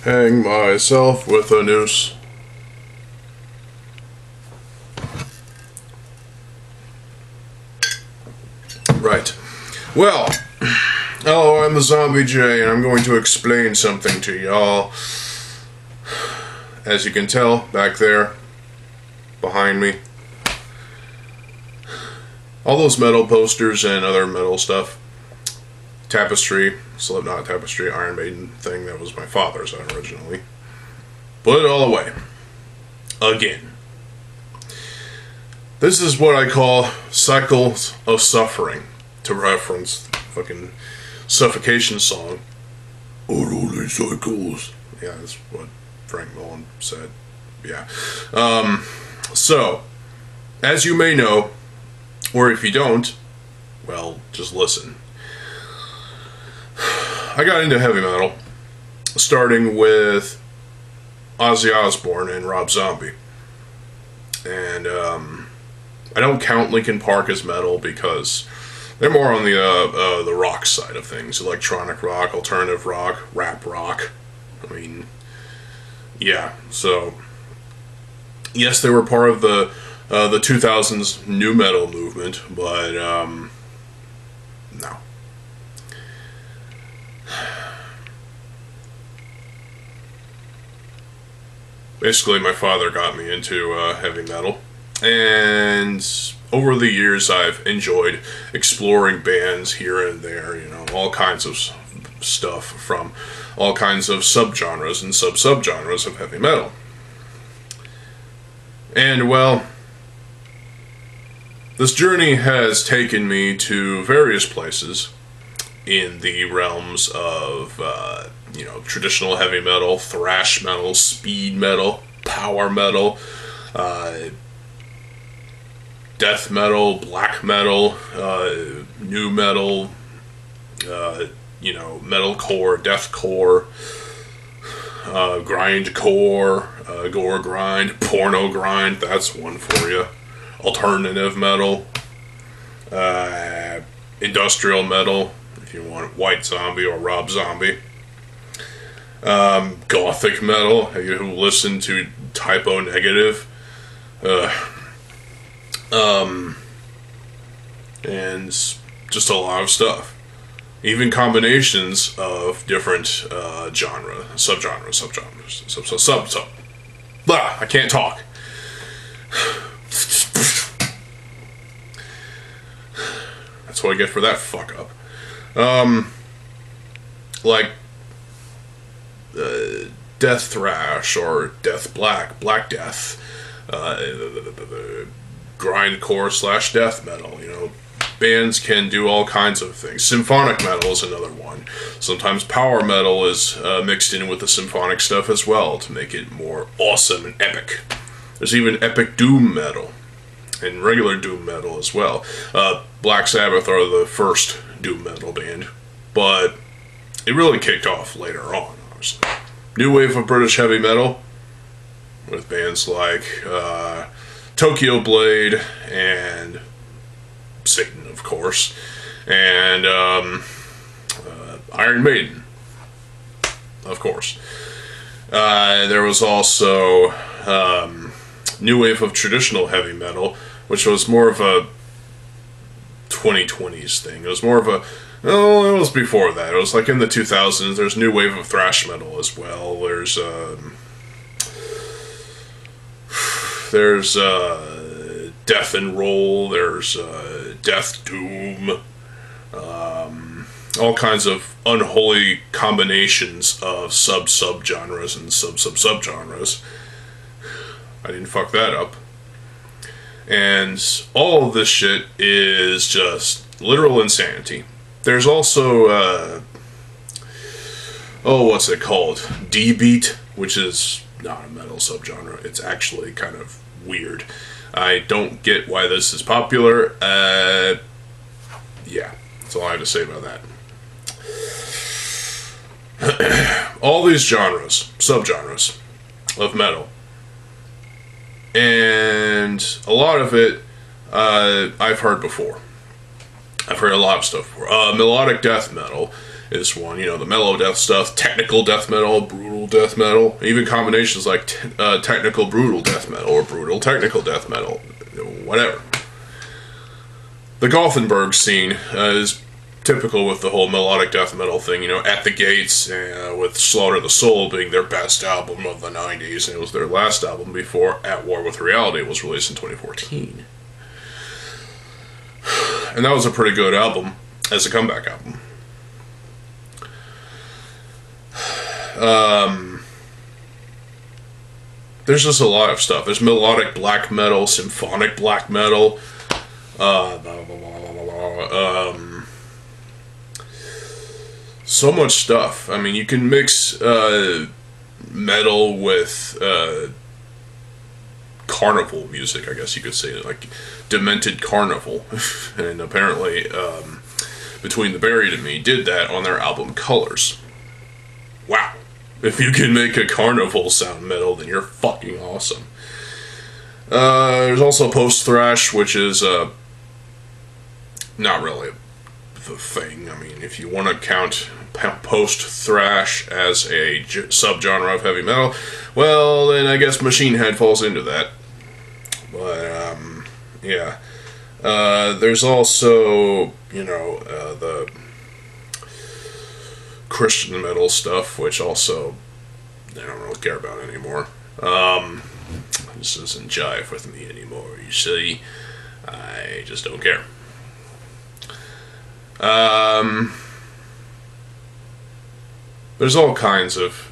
Hang myself with a noose. Right. Well, hello, I'm the TheZOMBIEJ, and I'm going to explain something to y'all. As you can tell, back there, behind me, all those metal posters and other metal stuff, Tapestry, Slipknot Tapestry, Iron Maiden thing, that was my father's originally. Put it all away. Again. This is what I call cycles of suffering, to reference the fucking Suffocation song. Or only cycles. Yeah, that's what Frank Mullen said. Yeah. So, as you may know, or if you don't, well, just listen. I got into heavy metal, starting with Ozzy Osbourne and Rob Zombie. And, I don't count Linkin Park as metal because they're more on the rock side of things. Electronic rock, alternative rock, rap rock. I mean, yeah, so yes, they were part of the 2000s nu metal movement, but no. Basically, my father got me into heavy metal, and over the years I've enjoyed exploring bands here and there, you know, all kinds of stuff from all kinds of subgenres and sub-subgenres of heavy metal. And, well, this journey has taken me to various places in the realms of, you know, traditional heavy metal, thrash metal, speed metal, power metal, death metal, black metal, nu metal, you know, metalcore, deathcore, grindcore, gore grind, porno grind, that's one for you. Alternative metal, industrial metal, if you want White Zombie or Rob Zombie. Gothic metal, who listen to Typo Negative. And just a lot of stuff. Even combinations of different subgenres. Blah, I can't talk. That's what I get for that fuck up. Like death thrash or death black death, grindcore / death metal, you know. Bands can do all kinds of things. Symphonic metal is another one. Sometimes power metal is mixed in with the symphonic stuff as well to make it more awesome and epic. There's even epic doom metal and regular doom metal as well. Black Sabbath are the first doom metal band, but it really kicked off later on, obviously. New wave of British heavy metal with bands like Tokyo Blade and Satan, of course, and Iron Maiden, of course. There was also new wave of traditional heavy metal, which was more of a 2020s thing. It was more of a, it was before that. It was like in the 2000s. There's new wave of thrash metal as well. There's death and roll. There's death doom. All kinds of unholy combinations of subgenres and subgenres. I didn't fuck that up. And all of this shit is just literal insanity. There's also, what's it called? D-beat, which is not a metal subgenre. It's actually kind of weird. I don't get why this is popular. Yeah, that's all I have to say about that. All these genres, subgenres of metal, and a lot of it I've heard before. I've heard a lot of stuff before. Melodic death metal is one, you know, the mellow death stuff, technical death metal, brutal brutal death metal, even combinations like technical brutal death metal or brutal technical death metal, whatever. The Gothenburg scene is typical with the whole melodic death metal thing, At the Gates, with Slaughter the Soul being their best album of the 90s, and it was their last album before At War with Reality was released in 2014. And that was a pretty good album as a comeback album. There's just a lot of stuff. There's melodic black metal, symphonic black metal, so much stuff. I mean, you can mix metal with carnival music, I guess you could say, like Demented Carnival. And apparently, Between the Buried and Me did that on their album Colors. Wow. If you can make a carnival sound metal, then you're fucking awesome. There's also post-thrash, which is not really the thing. I mean, if you want to count post-thrash as a subgenre of heavy metal, well, then I guess Machine Head falls into that. But, yeah. There's also, the Christian metal stuff, which also I don't really care about anymore. This doesn't jive with me anymore, you see. I just don't care. There's all kinds of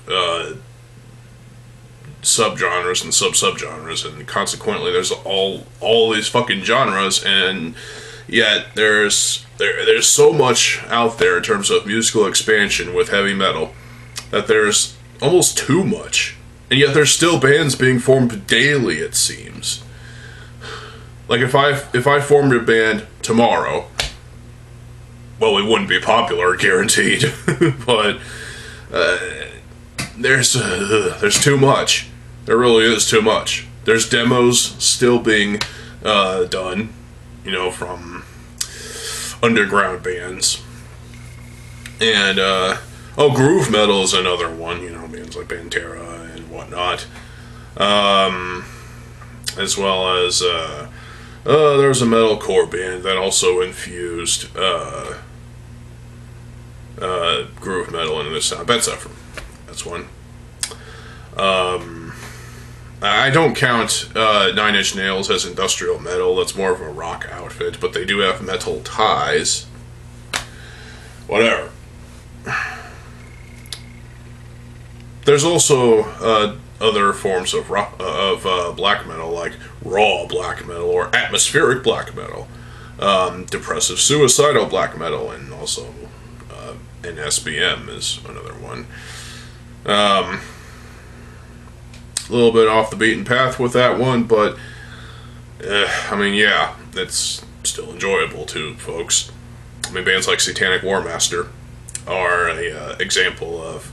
subgenres and sub-subgenres, and consequently there's all these fucking genres, and yet there's so much out there in terms of musical expansion with heavy metal that there's almost too much, and yet there's still bands being formed daily, it seems. Like if I formed a band tomorrow, well, it wouldn't be popular, guaranteed, but there's too much. There really is too much. There's demos still being done, from underground bands. And, groove metal is another one, bands like Pantera and whatnot. As well as, there's a metalcore band that also infused groove metal into the sound. Bed Zephyr. That's one. I don't count Nine Inch Nails as industrial metal. That's more of a rock outfit, but they do have metal ties. Whatever. There's also other forms of black metal, like raw black metal or atmospheric black metal, depressive suicidal black metal, and also NSBM is another one. A little bit off the beaten path with that one, but yeah, it's still enjoyable too, folks. I mean, bands like Satanic War Master are a example of,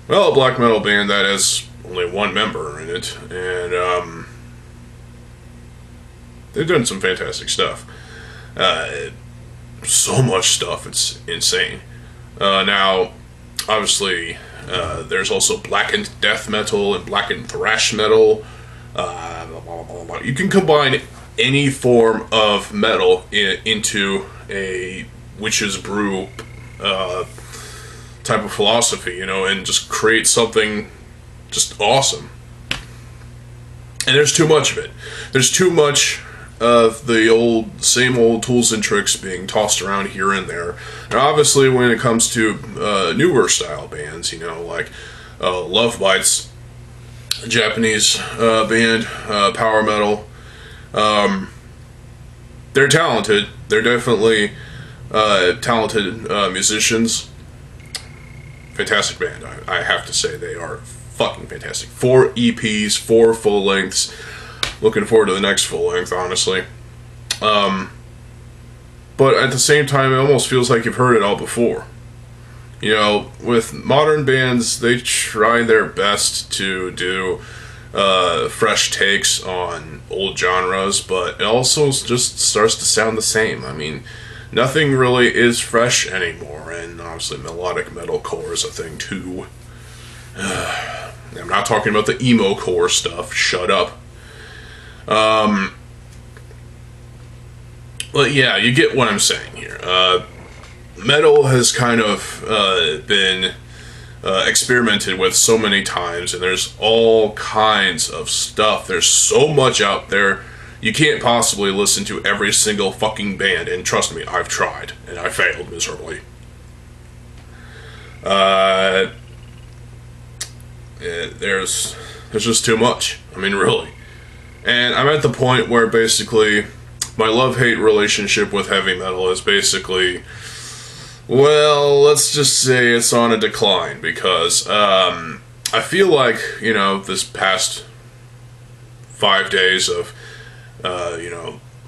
well, a black metal band that has only one member in it, and they've done some fantastic stuff. So much stuff, it's insane. Now, obviously, there's also blackened death metal and blackened thrash metal. You can combine any form of metal into a witch's brew type of philosophy, and just create something just awesome. And there's too much of it. There's too much of the same old tools and tricks being tossed around here and there. And obviously, when it comes to newer style bands, like Love Bites, a Japanese band, power metal, they're talented. They're definitely talented musicians. Fantastic band, I have to say. They are fucking fantastic. 4 EPs, 4 full lengths. Looking forward to the next full length, honestly. But at the same time, it almost feels like you've heard it all before. With modern bands, they try their best to do fresh takes on old genres, but it also just starts to sound the same. I mean, nothing really is fresh anymore, and obviously melodic metalcore is a thing too. I'm not talking about the emo core stuff. Shut up. But yeah, you get what I'm saying here. Metal has kind of been experimented with so many times, and there's all kinds of stuff. There's so much out there. You can't possibly listen to every single fucking band, and trust me, I've tried, and I failed miserably. There's just too much. I mean, really. And I'm at the point where basically my love-hate relationship with heavy metal is basically, well, let's just say it's on a decline, because I feel like, this past 5 days of,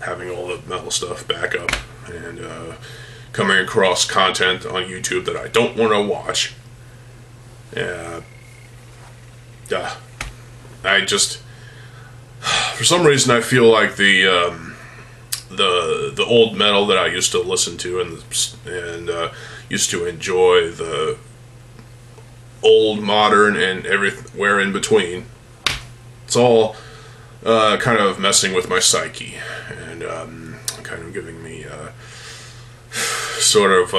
having all the metal stuff back up and coming across content on YouTube that I don't want to watch. I just, for some reason, I feel like the old metal that I used to listen to and used to enjoy, the old, modern, and everywhere in between, it's all kind of messing with my psyche and kind of giving me sort of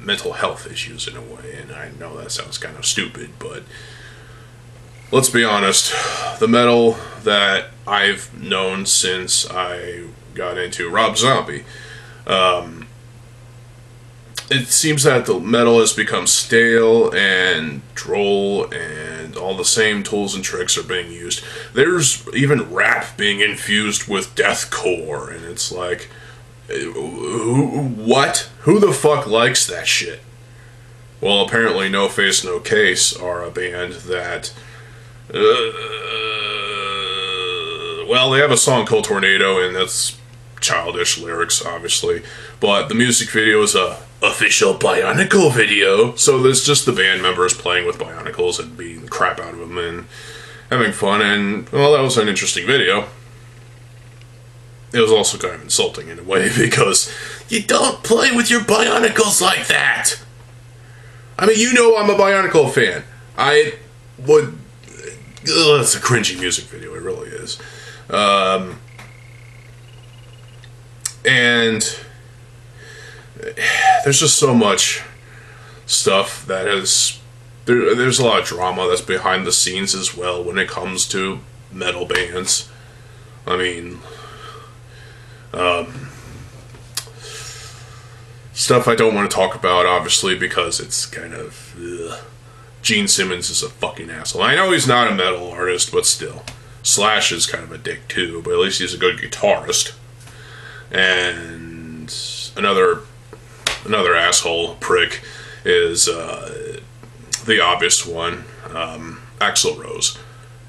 mental health issues in a way. And I know that sounds kind of stupid, but let's be honest, the metal that I've known since I got into Rob Zombie, it seems that the metal has become stale and droll, and all the same tools and tricks are being used. There's even rap being infused with deathcore, and it's like, what? Who the fuck likes that shit? Well, apparently No Face No Case are a band that, well, they have a song called Tornado, and that's childish lyrics, obviously, but the music video is a official Bionicle video, so there's just the band members playing with Bionicles and beating the crap out of them and having fun, and, well, that was an interesting video. It was also kind of insulting in a way, because you don't play with your Bionicles like that! I mean, I'm a Bionicle fan. I would... it's a cringy music video, it really is. And there's just so much stuff that there's a lot of drama that's behind the scenes as well when it comes to metal bands. I mean, stuff I don't want to talk about, obviously, because it's kind of, Gene Simmons is a fucking asshole. I know he's not a metal artist, but still. Slash is kind of a dick too, but at least he's a good guitarist. And another asshole prick is the obvious one, Axl Rose.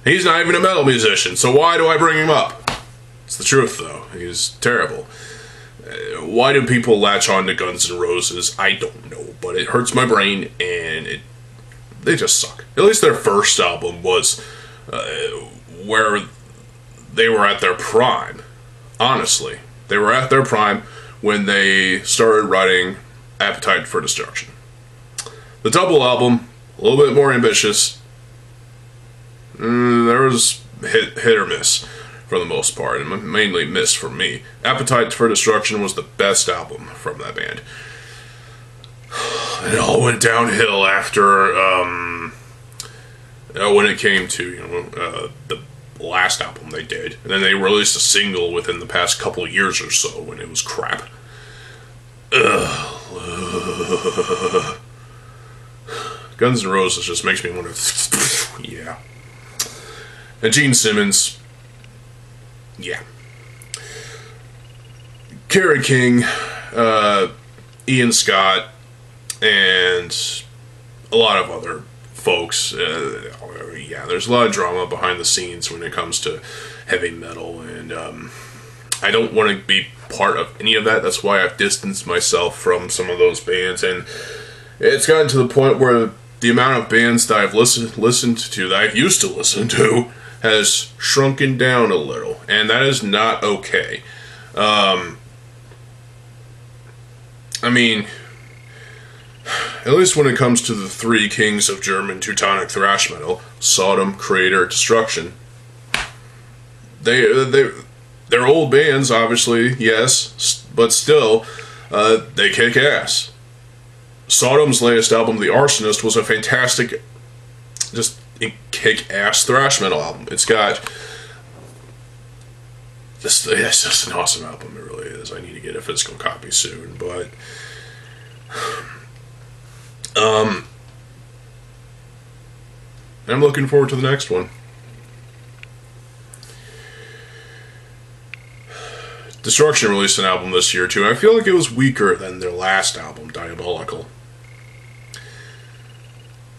He's not even a metal musician, so why do I bring him up? It's the truth, though. He's terrible. Why do people latch on to Guns N' Roses? I don't know, but it hurts my brain, and they just suck. At least their first album was where they were at their prime. Honestly, they were at their prime when they started writing Appetite for Destruction. The double album, a little bit more ambitious. There was hit or miss for the most part, and mainly miss for me. Appetite for Destruction was the best album from that band. It all went downhill after when it came to the last album they did, and then they released a single within the past couple of years or so, and it was crap. Guns N' Roses just makes me want to yeah. And Gene Simmons, yeah. Kerry King, Ian Scott, and a lot of other folks. Yeah, there's a lot of drama behind the scenes when it comes to heavy metal, and I don't want to be part of any of that. That's why I've distanced myself from some of those bands, and it's gotten to the point where the amount of bands that I've listened to, that I used to listen to, has shrunken down a little, and that is not okay. I mean, At least when it comes to the three kings of German Teutonic thrash metal, Sodom, Creator, Destruction. They're old bands, obviously, yes, but still, they kick ass. Sodom's latest album, The Arsonist, was a fantastic, just kick-ass thrash metal album. It's just an awesome album, it really is. I need to get a physical copy soon, but I'm looking forward to the next one. Destruction released an album this year too. I feel like it was weaker than their last album, Diabolical.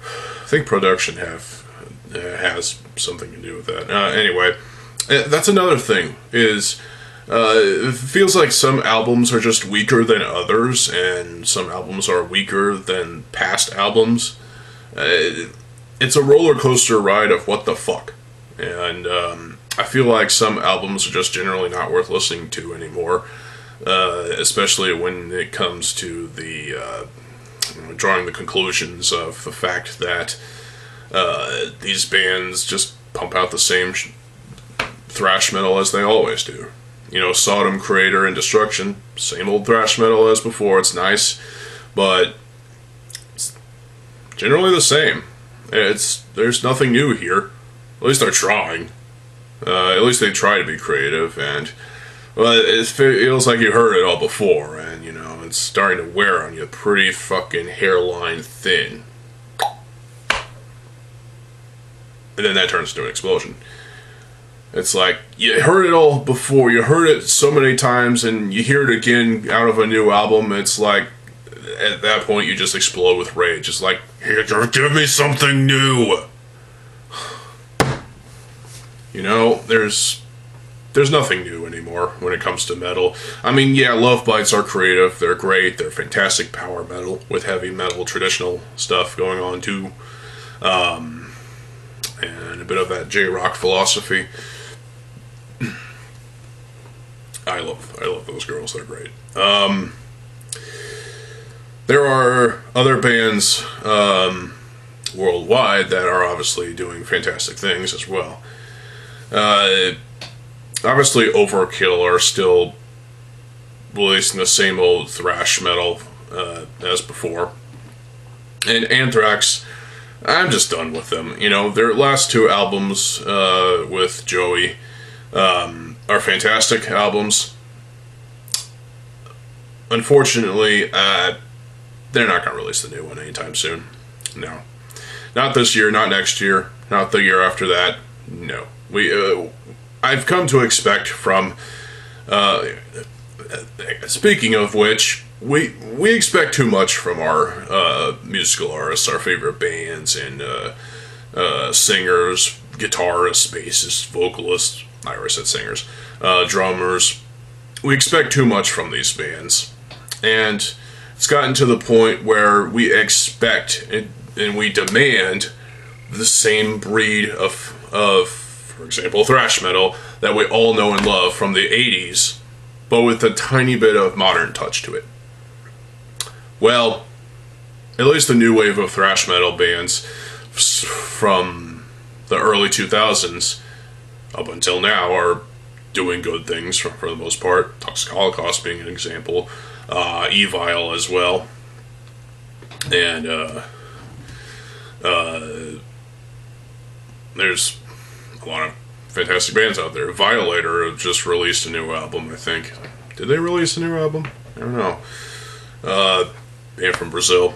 I think production has something to do with that. Anyway, that's another thing. It feels like some albums are just weaker than others, and some albums are weaker than past albums. It's a roller coaster ride of what the fuck, and I feel like some albums are just generally not worth listening to anymore, especially when it comes to the drawing the conclusions of the fact that these bands just pump out the same thrash metal as they always do. You know, Sodom, Creator, and Destruction, same old thrash metal as before. It's nice, but it's generally the same. There's nothing new here. At least they're trying. At least they try to be creative, and it feels like you heard it all before, and you know it's starting to wear on you pretty fucking hairline thin, and then that turns into an explosion. It's like you heard it all before, you heard it so many times, and you hear it again out of a new album. It's like at that point you just explode with rage. It's like, here, give me something new. You know, there's nothing new anymore when it comes to metal. I mean, yeah, Love Bites are creative. They're great. They're fantastic power metal with heavy metal traditional stuff going on too, and a bit of that J-rock philosophy. I love those girls. They're great. There are other bands worldwide that are obviously doing fantastic things as well. Obviously Overkill are still releasing the same old thrash metal as before. And Anthrax, I'm just done with them. You know, their last two albums with Joey are fantastic albums. Unfortunately, they're not going to release the new one anytime soon. No. Not this year, not next year, not the year after that. No. I've come to expect from, speaking of which, we expect too much from our musical artists, our favorite bands, and singers, guitarists, bassists, vocalists, I already said singers, drummers. We expect too much from these bands, and it's gotten to the point where we expect and we demand the same breed of, for example, thrash metal that we all know and love from the 80s, but with a tiny bit of modern touch to it. Well, at least the new wave of thrash metal bands from the early 2000s up until now are doing good things for the most part. Toxic Holocaust being an example, Evil as well, and there's a lot of fantastic bands out there. Violator just released a new album, I think. Did they release a new album? I don't know. Band from Brazil.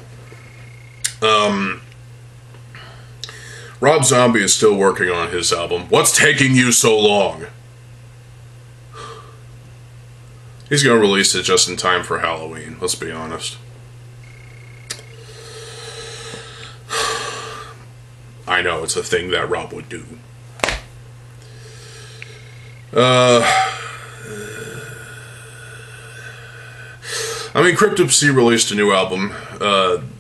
Rob Zombie is still working on his album. What's taking you so long? He's going to release it just in time for Halloween, let's be honest. I know, it's a thing that Rob would do. I mean, Cryptopsy released a new album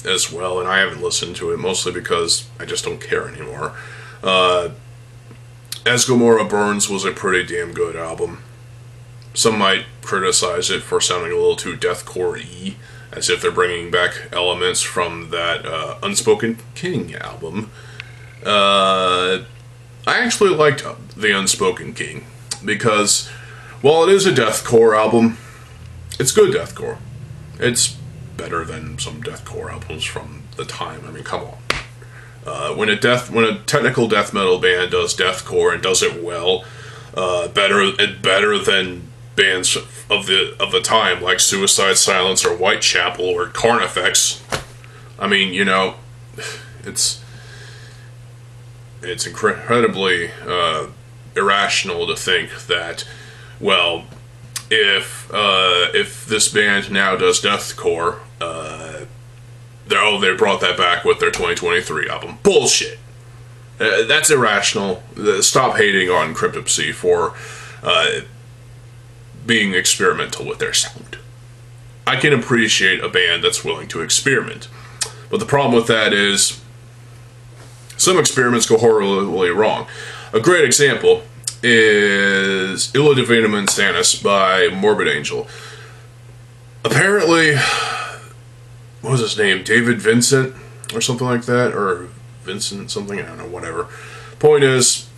as well, and I haven't listened to it, mostly because I just don't care anymore. As Gomorrah Burns was a pretty damn good album. Some might criticize it for sounding a little too deathcore-y, as if they're bringing back elements from that Unspoken King album. I actually liked The Unspoken King, because while it is a deathcore album, it's good deathcore. It's better than some deathcore albums from the time. I mean, come on. When a technical death metal band does deathcore and does it well, better than bands of the time like Suicide Silence or Whitechapel or Carnifex. I mean, you know, it's incredibly irrational to think that, well, if this band now does deathcore, they brought that back with their 2023 album. Bullshit. That's irrational. Stop hating on Cryptopsy for being experimental with their sound. I can appreciate a band that's willing to experiment, but the problem with that is some experiments go horribly wrong. A great example is Illa Divinum Insanus by Morbid Angel. Apparently, what was his name? David Vincent or something like that? Or Vincent something? I don't know, whatever. Point is,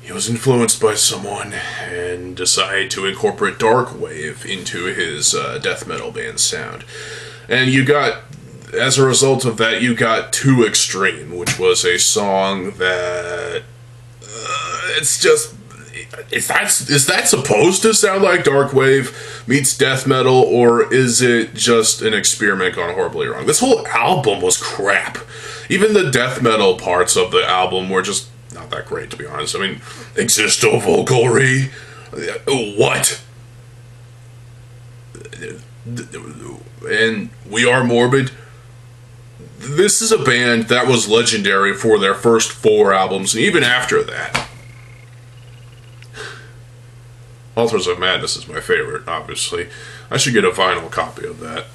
he was influenced by someone and decided to incorporate darkwave into his death metal band sound. And you got, as a result of that, you got Too Extreme, which was a song that it's just, is that supposed to sound like darkwave meets death metal, or is it just an experiment gone horribly wrong? This whole album was crap. Even the death metal parts of the album were just not that great, to be honest. I mean, Existo Vocalry? What? And We Are Morbid? This is a band that was legendary for their first 4 albums, and even after that. Authors of Madness is my favorite, obviously. I should get a vinyl copy of that.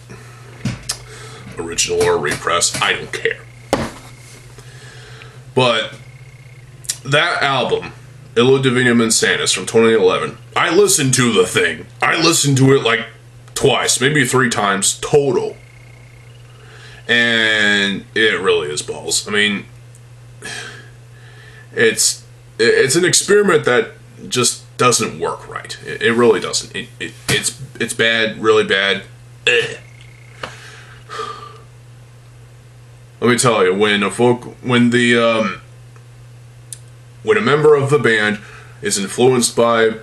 Original or repress, I don't care. But that album, Illa Divinum Insanus from 2011, I listened to the thing. I listened to it like twice, maybe 3 times total. And it really is balls. I mean, it's an experiment that just doesn't work right. It really doesn't. It's bad, really bad. Ugh. Let me tell you, when a member of the band is influenced by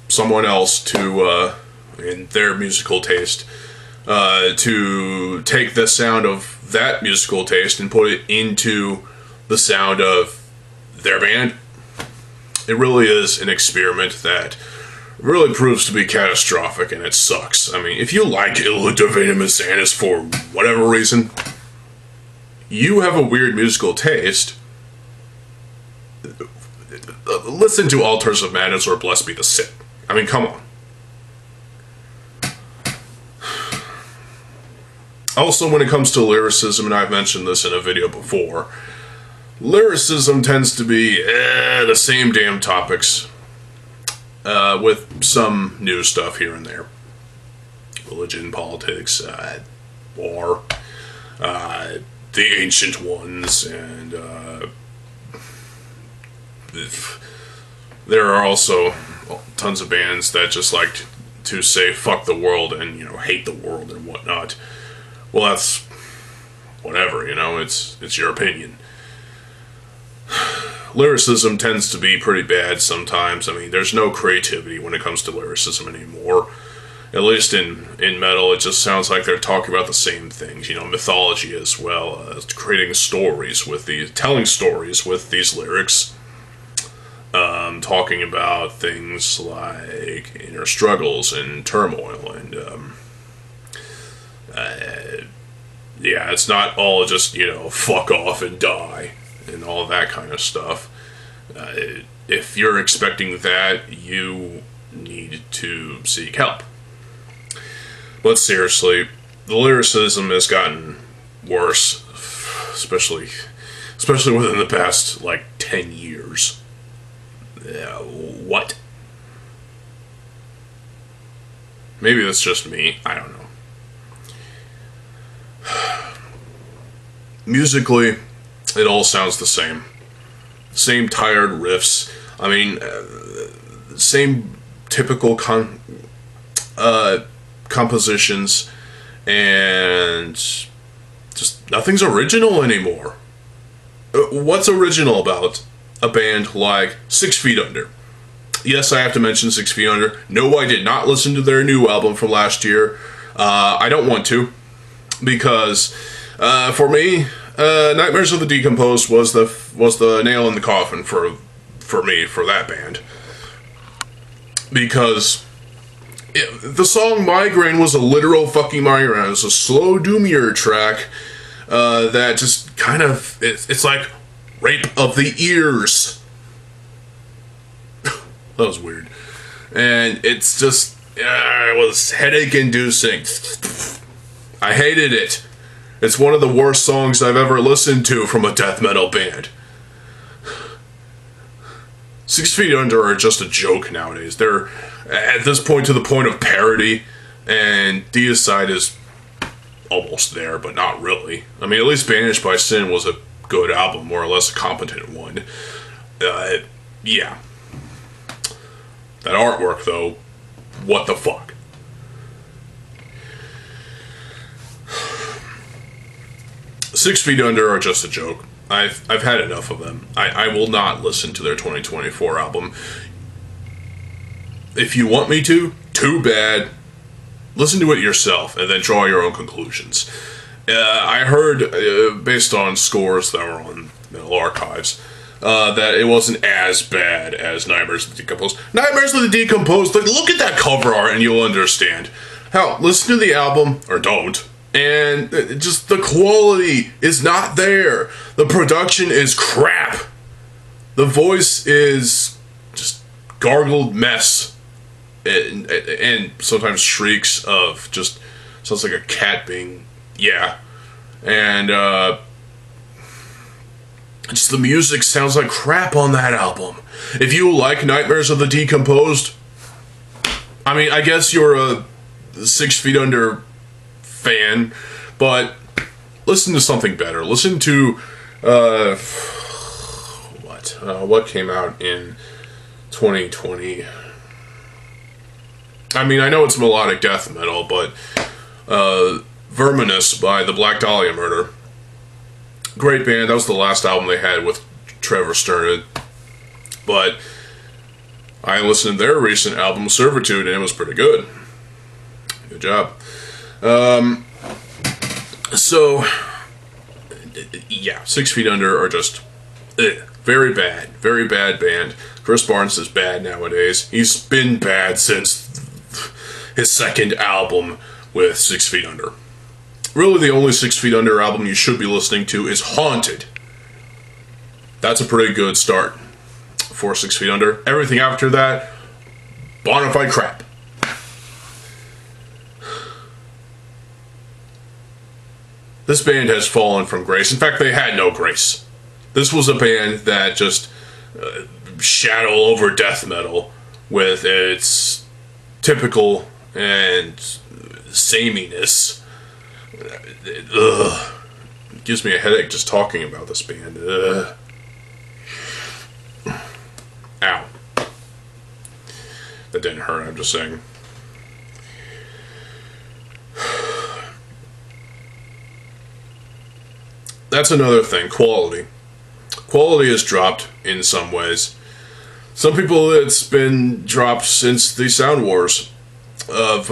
someone else to in their musical taste, to take the sound of that musical taste and put it into the sound of their band, it really is an experiment that really proves to be catastrophic, and it sucks. I mean, if you like Illa Divinum Insanus for whatever reason, you have a weird musical taste. Listen to Altars of Madness or Blessed Be the Sick. I mean, come on. Also, when it comes to lyricism, and I've mentioned this in a video before, lyricism tends to be the same damn topics, with some new stuff here and there. Religion, politics, war, the Ancient Ones, and there are also tons of bands that just like to say fuck the world and, you know, hate the world and whatnot. Well, that's whatever, you know, it's your opinion. Lyricism tends to be pretty bad sometimes. I mean, there's no creativity when it comes to lyricism anymore. At least in metal, it just sounds like they're talking about the same things. You know, mythology as well, creating stories telling stories with these lyrics. Talking about things like inner struggles and turmoil and, yeah, it's not all just, you know, fuck off and die and all that kind of stuff. If you're expecting that, you need to seek help. But seriously, the lyricism has gotten worse, especially within the past, like, 10 years. What? Maybe that's just me. I don't know. Musically, it all sounds the same. Same tired riffs. I mean, same typical compositions, and just nothing's original anymore. What's original about a band like 6 Feet Under? Yes, I have to mention 6 Feet Under. No, I did not listen to their new album from last year. I don't want to, because for me, Nightmares of the Decomposed was the nail in the coffin for me, for that band. Because the song Migraine was a literal fucking migraine. It was a slow doomier track that just kind of, it's like rape of the ears. That was weird. And it's just, it was headache inducing. I hated it. It's one of the worst songs I've ever listened to from a death metal band. 6 Feet Under are just a joke nowadays. They're, at this point, to the point of parody, and Deicide is almost there, but not really. I mean, at least Banished by Sin was a good album, more or less a competent one. Yeah. That artwork, though, what the fuck? Six Feet Under are just a joke. I've had enough of them. I will not listen to their 2024 album. If you want me to, too bad. Listen to it yourself and then draw your own conclusions. I heard, based on scores that were on Metal Archives, that it wasn't as bad as Nightmares of the Decomposed. Nightmares of the Decomposed, like, look at that cover art and you'll understand. Hell, listen to the album, or don't, and just the quality is not there. The production is crap. The voice is just gargled mess. And sometimes shrieks of just, sounds like a cat being, yeah. And, just the music sounds like crap on that album. If you like Nightmares of the Decomposed, I mean, I guess you're a 6 Feet Under fan, but listen to something better. Listen to, what came out in 2020? I mean, I know it's melodic death metal, but Verminous by the Black Dahlia Murder. Great band. That was the last album they had with Trevor Sternad. But I listened to their recent album, Servitude, and it was pretty good. Good job. So, yeah, 6 Feet Under are just very bad band. Chris Barnes is bad nowadays. He's been bad since his second album with 6 Feet Under. Really, the only 6 Feet Under album you should be listening to is Haunted. That's a pretty good start for 6 Feet Under. Everything after that, bona fide crap. This band has fallen from grace. In fact, they had no grace. This was a band that just shadow over death metal with its typical and sameness. Ugh. It gives me a headache just talking about this band. Ugh. Ow. That didn't hurt, I'm just saying. That's another thing, quality. Quality has dropped in some ways. Some people, it's been dropped since the Sound Wars of,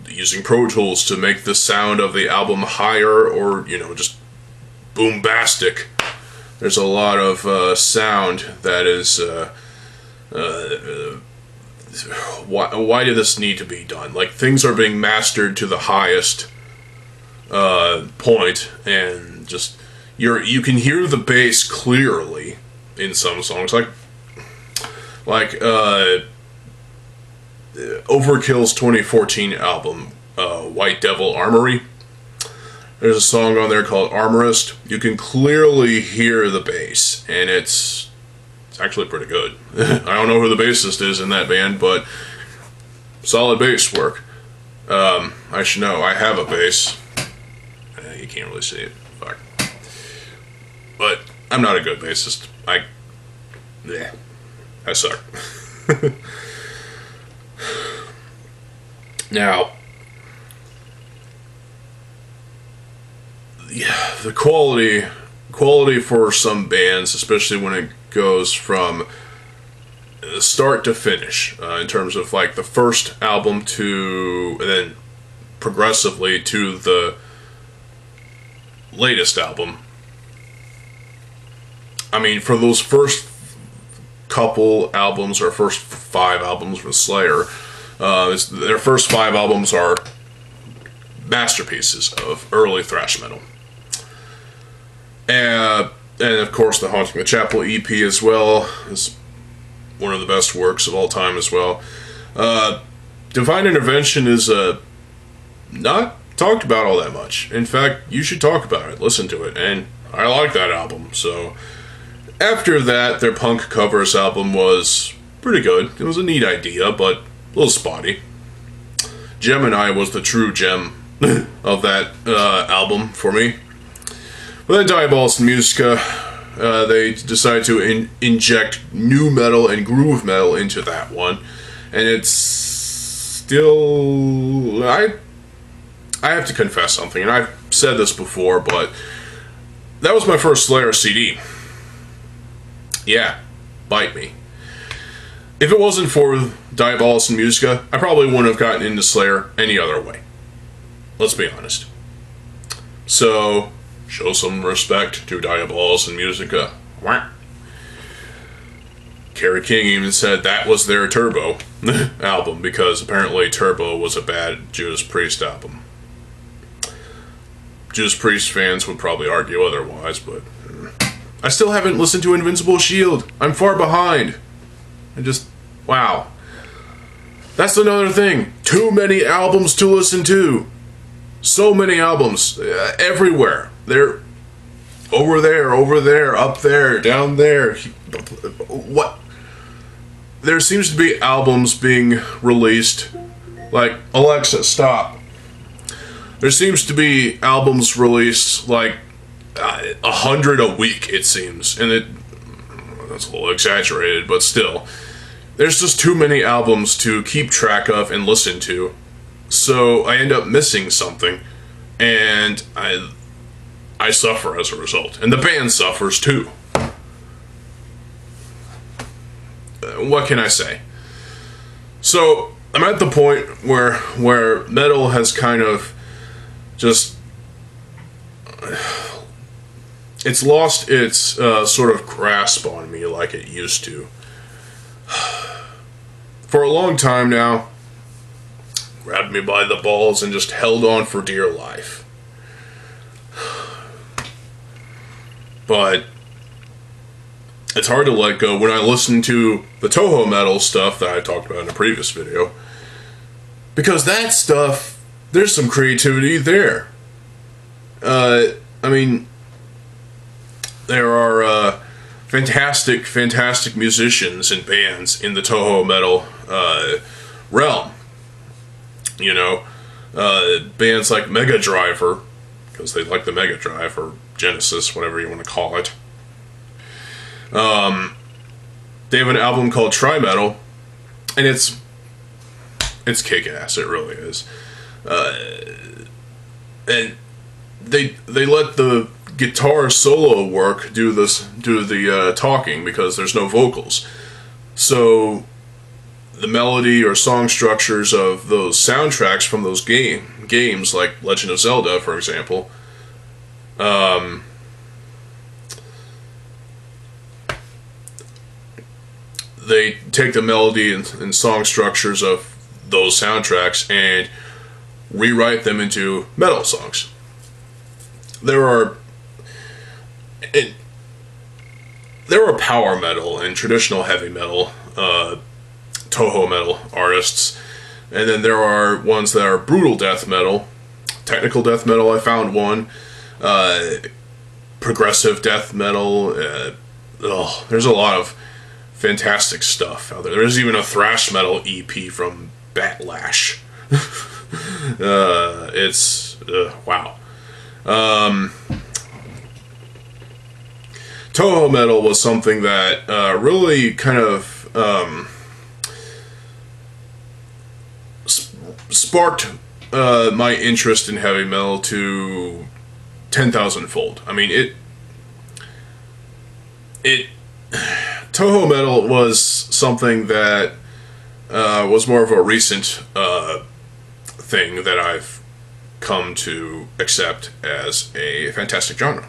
using Pro Tools to make the sound of the album higher or, just boombastic. There's a lot of sound that is, why did this need to be done? Like, things are being mastered to the highest point, and just, you can hear the bass clearly in some songs, like Overkill's 2014 album, White Devil Armory. There's a song on there called Armorist. You can clearly hear the bass, and it's actually pretty good. I don't know who the bassist is in that band, but solid bass work. I should know. I have a bass. you can't really see it. Fuck. But I'm not a good bassist. I suck. Now, yeah, the quality for some bands, especially when it goes from start to finish, in terms of like the first album to, and then progressively to the latest album. I mean, for those first couple albums, or first 5 albums with Slayer, their first 5 albums are masterpieces of early thrash metal. And of course, the Haunting the Chapel EP as well is one of the best works of all time as well. Divine Intervention is not talked about all that much. In fact, you should talk about it, listen to it, and I like that album. So after that, their Punk Covers album was pretty good. It was a neat idea, but a little spotty. Gemini was the true gem of that album for me. But then Diabolus and Musica, they decided to inject nu metal and groove metal into that one, and it's still, I have to confess something, and I've said this before, but that was my first Slayer CD. Yeah, bite me. If it wasn't for Diabolus and Musica, I probably wouldn't have gotten into Slayer any other way. Let's be honest. So, show some respect to Diabolus and Musica. Kerry King even said that was their Turbo album, because apparently Turbo was a bad Judas Priest album. Judas Priest fans would probably argue otherwise, but I still haven't listened to Invincible Shield. I'm far behind. Wow. That's another thing. Too many albums to listen to. So many albums. Everywhere. They're over there, up there, down there. What? There seems to be albums being released. Like, Alexa, stop. There seems to be albums released like 100 a week, it seems. And that's a little exaggerated, but still. There's just too many albums to keep track of and listen to. So I end up missing something. And I suffer as a result. And the band suffers too. What can I say? So I'm at the point where metal has kind of just, it's lost its sort of grasp on me like it used to. For a long time now, grabbed me by the balls and just held on for dear life. But it's hard to let go when I listen to the Toho metal stuff that I talked about in a previous video. Because that stuff, there's some creativity there. I mean, there are fantastic musicians and bands in the Toho metal realm. You know, bands like Mega Driver, because they like the Mega Drive, or Genesis, whatever you want to call it. They have an album called Tri-Metal, and it's kick-ass, it really is. And they let the guitar solo work do the talking, because there's no vocals. So the melody or song structures of those soundtracks from those games, like Legend of Zelda, for example, they take the melody and song structures of those soundtracks and rewrite them into metal songs. There are power metal and traditional heavy metal Toho metal artists, and then there are ones that are brutal death metal, technical death metal. I found one, progressive death metal. There's a lot of fantastic stuff out there. There's even a thrash metal EP from Batlash. It's wow. Toho metal was something that really kind of sparked my interest in heavy metal to 10,000-fold. I mean, Toho metal was something that was more of a recent thing that I've come to accept as a fantastic genre.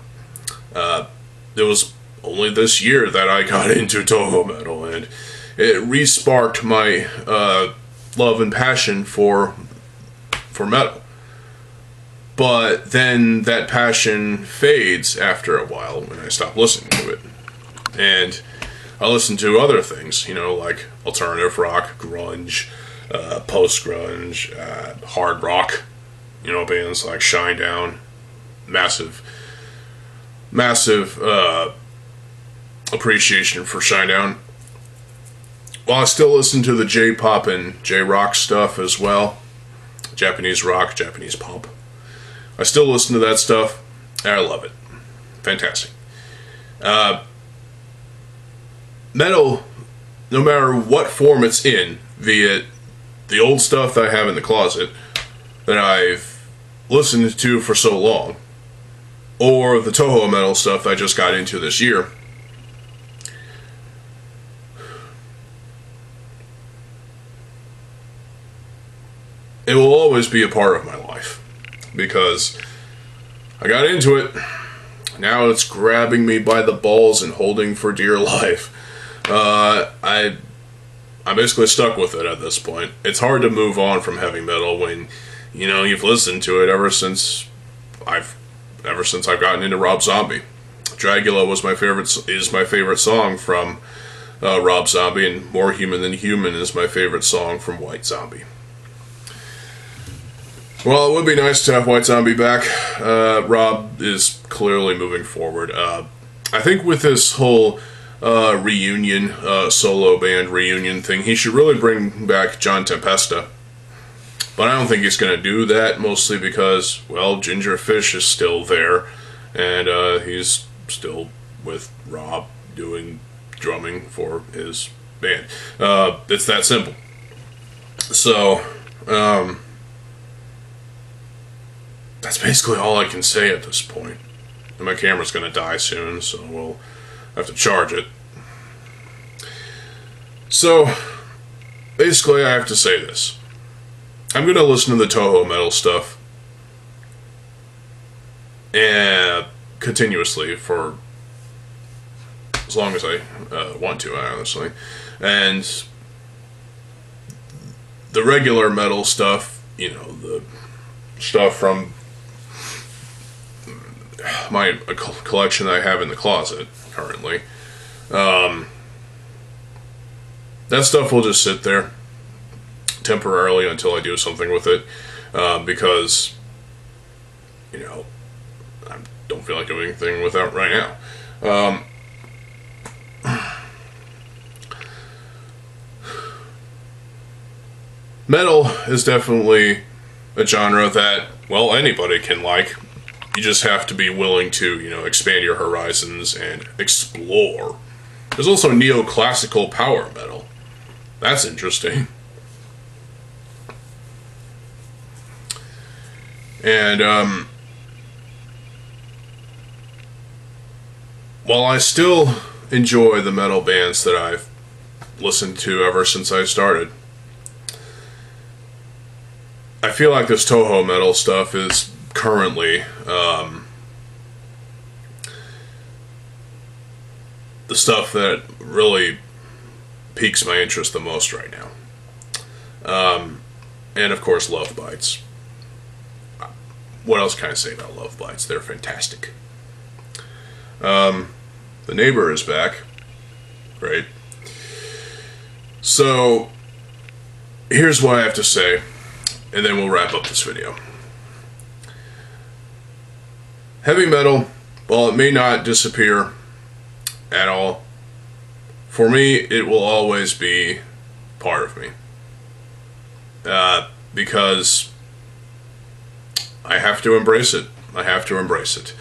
It was only this year that I got into Toho metal, and it re-sparked my love and passion for metal. But then that passion fades after a while when I stop listening to it. And I listen to other things, you know, like alternative rock, grunge, post-grunge, hard rock, you know, bands like Shinedown, massive appreciation for Shinedown. Well, I still listen to the J-pop and J-rock stuff as well. Japanese rock, Japanese pop. I still listen to that stuff, and I love it. Fantastic. Metal, no matter what form it's in, be it the old stuff that I have in the closet that I've listened to for so long, or the Toho metal stuff I just got into this year, it will always be a part of my life, because I got into it, now it's grabbing me by the balls and holding for dear life. I'm basically stuck with it at this point. It's hard to move on from heavy metal when, you know, you've listened to it ever since I've gotten into Rob Zombie. Dragula is my favorite song from Rob Zombie, and More Human Than Human is my favorite song from White Zombie. Well, it would be nice to have White Zombie back. Rob is clearly moving forward. I think with this whole reunion, solo band reunion thing, he should really bring back John Tempesta. But I don't think he's going to do that, mostly because, well, Ginger Fish is still there, and he's still with Rob doing drumming for his band. It's that simple. So, that's basically all I can say at this point. And my camera's going to die soon, so we'll have to charge it. So, basically I have to say this. I'm going to listen to the Toho metal stuff and continuously for as long as I want to, honestly. And the regular metal stuff, you know, the stuff from my collection that I have in the closet currently, that stuff will just sit there temporarily until I do something with it, because, you know, I don't feel like doing anything with it right now. Metal is definitely a genre that, well, anybody can like. You just have to be willing to, you know, expand your horizons and explore. There's also neoclassical power metal. That's interesting. And, while I still enjoy the metal bands that I've listened to ever since I started, I feel like this Toho metal stuff is currently the stuff that really piques my interest the most right now. And of course, Love Bites. What else can I say about Love Bites? They're fantastic. The Neighbor is back. Great. So, here's what I have to say, and then we'll wrap up this video. Heavy metal, while it may not disappear at all, for me, it will always be part of me. Because I have to embrace it. I have to embrace it.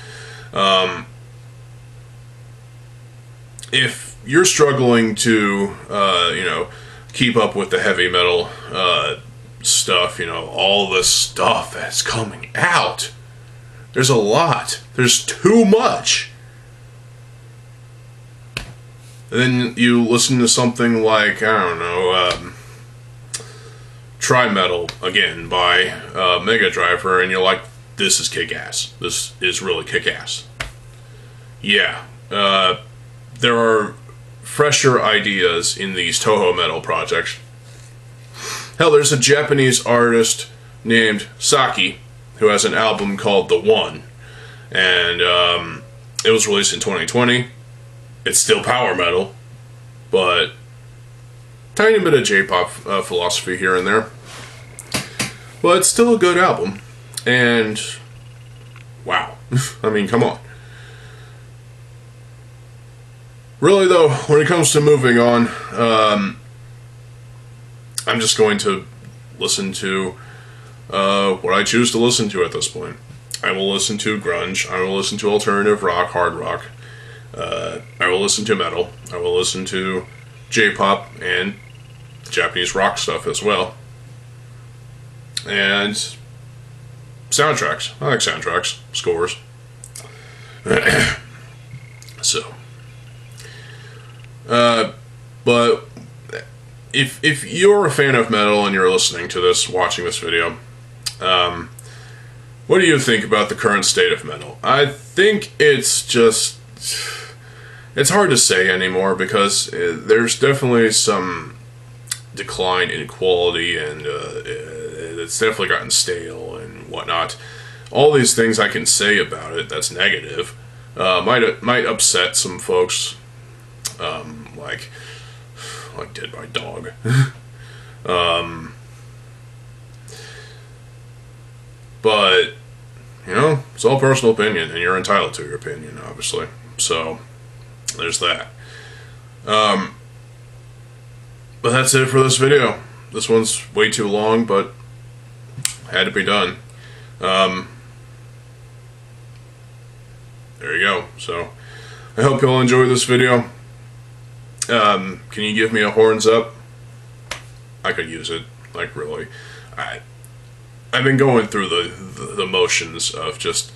If you're struggling to, keep up with the heavy metal stuff, all this stuff that's coming out, there's a lot. There's too much. And then you listen to something like, I don't know, Tri-Metal, again, by Mega Driver, and you're like, this is kick-ass. This is really kick-ass. Yeah, there are fresher ideas in these Toho Metal projects. Hell, there's a Japanese artist named Saki who has an album called The One, and it was released in 2020. It's still power metal, but tiny bit of J-pop philosophy here and there. But it's still a good album, and wow, I mean, come on. Really though, when it comes to moving on, I'm just going to listen to what I choose to listen to at this point. I will listen to grunge, I will listen to alternative rock, hard rock, I will listen to metal, I will listen to J-pop and Japanese rock stuff as well. And soundtracks. I like soundtracks, scores. So, but if you're a fan of metal and you're listening to this, watching this video, what do you think about the current state of metal? I think it's just, it's hard to say anymore because there's definitely some decline in quality, and it's definitely gotten stale and whatnot. All these things I can say about it that's negative might upset some folks, like Dead by Dog. But it's all personal opinion, and you're entitled to your opinion, obviously. So there's that. But that's it for this video. This one's way too long, but had to be done. There you go. So I hope you all enjoyed this video. Can you give me a horns up? I could use it. Like, really. I've been going through the motions of just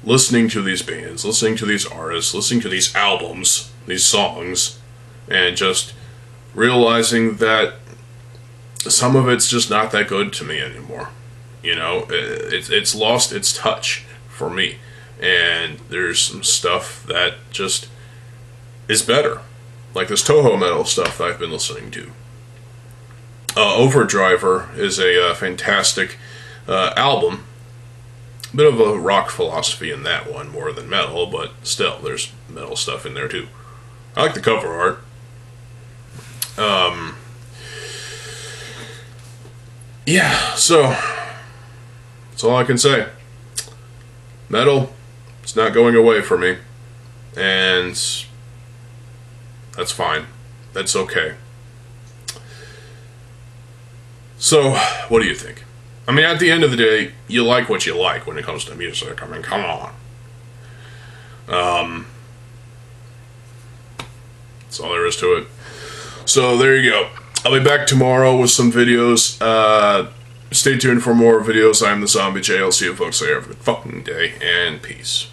listening to these bands, listening to these artists, listening to these albums, these songs, and just realizing that some of it's just not that good to me anymore. It's lost its touch for me, and there's some stuff that just is better, like this Toho Metal stuff that I've been listening to. Overdriver is a fantastic album. A bit of a rock philosophy in that one more than metal, but still, there's metal stuff in there too. I like the cover art. Yeah, so that's all I can say. Metal, it's not going away for me, and that's fine. That's okay. So, what do you think? I mean, at the end of the day, you like what you like when it comes to music. I mean, come on. That's all there is to it. So, there you go. I'll be back tomorrow with some videos. Stay tuned for more videos. I'm TheZOMBIEJ. I'll see you folks later. Have a good fucking day, and peace.